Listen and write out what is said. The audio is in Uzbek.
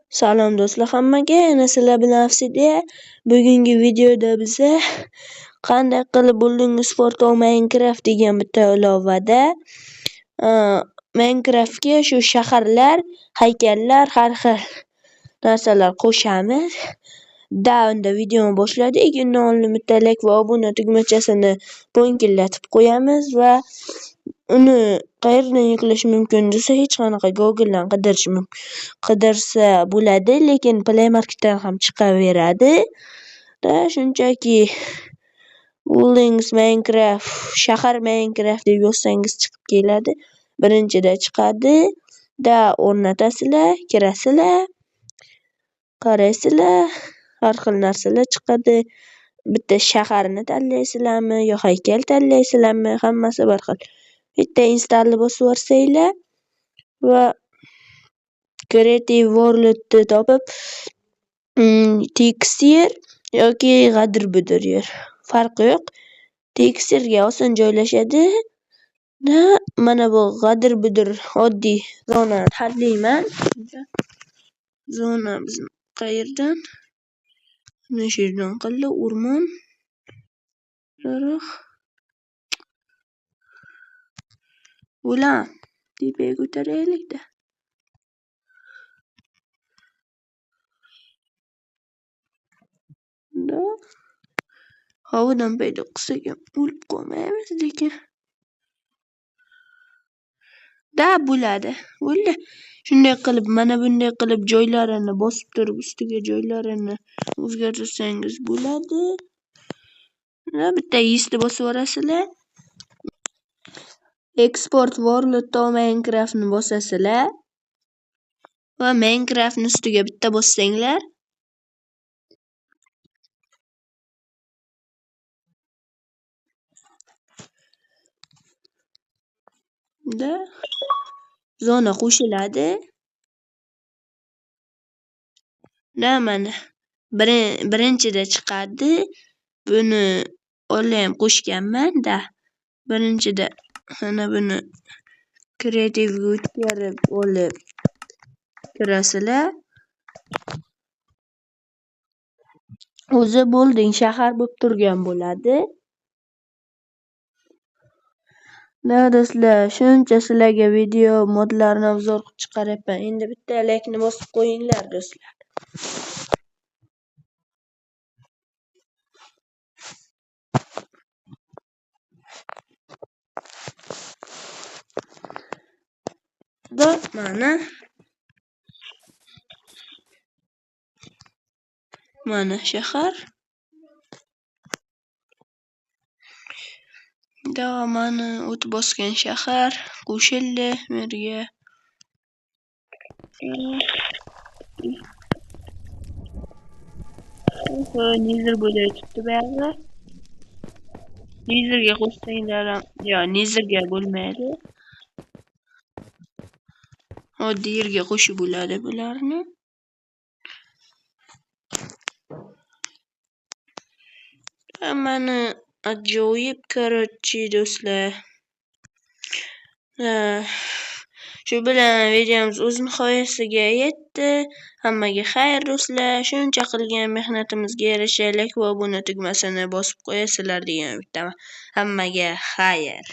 Salom do'stlar hammaga, yana sizlar bilan Afsidiya. Bugungi videoda biza qanday qilib Building Sport of Minecraft degan bitta ilovada Minecraftga shu shaharlar, haykallar, har xil narsalar qo'shamiz. Unda videoni boshladik. Undan oldin bitta like va obuna tugmachasini po'nkillatib qo'yamiz va uni qayerdan yuklash mumkin desa, hech qanaqa Google dan qidirsa bo'ladi, lekin Play Marketdan ham chiqaveradi. Shunchaki Buildings Minecraft, shahar Minecraft deb yozsangiz chiqib keladi. Birinchida chiqadi. O'rnatasizlar, kirasizlar, qaraysizlar, har xil narsalar chiqadi. Bitta shaharni tanlaysizlarmi yo haykal tanlaysizlarmi, hammasi bir xil. Bitta installni bosib yuborsanglar va Creative World ni topib, tekstir yoki g'adir-budir yer. Farqi yo'q. Tekstirga oson joylashadi. Mana bu g'adir-budir oddiy zonani tanlayman. Zona biz qayerdan? Mana shu yerdan qildi, o'rmon. Ulan, tepaga ko'taraylik-da. Havodan paydo qilsak ham o'lib qolmaymiz lekin. Bo'ladi. Bo'ldi. Shunday qilib, mana bunday qilib joylarini bosib turib, ustiga joylarini o'zgartirsangiz bo'ladi. Bitta yesni bosib yuborasizlar. Export World to Minecraft ni bosasizlar. Va Minecraft ni ustiga bitta bossanglar, zona qo'shiladi. Mana birinchida chiqadi. Buni ham qo'shganman-da. Birinchida mana buni Creative'ga o'tkazib olib kirasizlar. O'zi Building shahar bo'lib turgan bo'ladi. Do'stlar, shuncha sizlarga video modlarni obzor qilib chiqaryapman. Endi bitta like ni bosib qo'yinglar do'stlar. Mana shahar. Mana o't bosgan shahar qo'shildi yerga. Nizir bo'layotibdi ba'zi. Nizirga qo'shsanglar ham, nizirga bo'lmaydi. Oddiy yerga qo'shib bo'ladi bularni. Mana ajoyib korotchi do'stlar. Shu bilan videomiz o'z nihoyasiga yetdi. Hammaga xayr do'stlar. Shuncha qilgan mehnatimizga yarasha like va obuna tugmasini bosib qo'yasizlar degan bittaman. Hammaga xayr.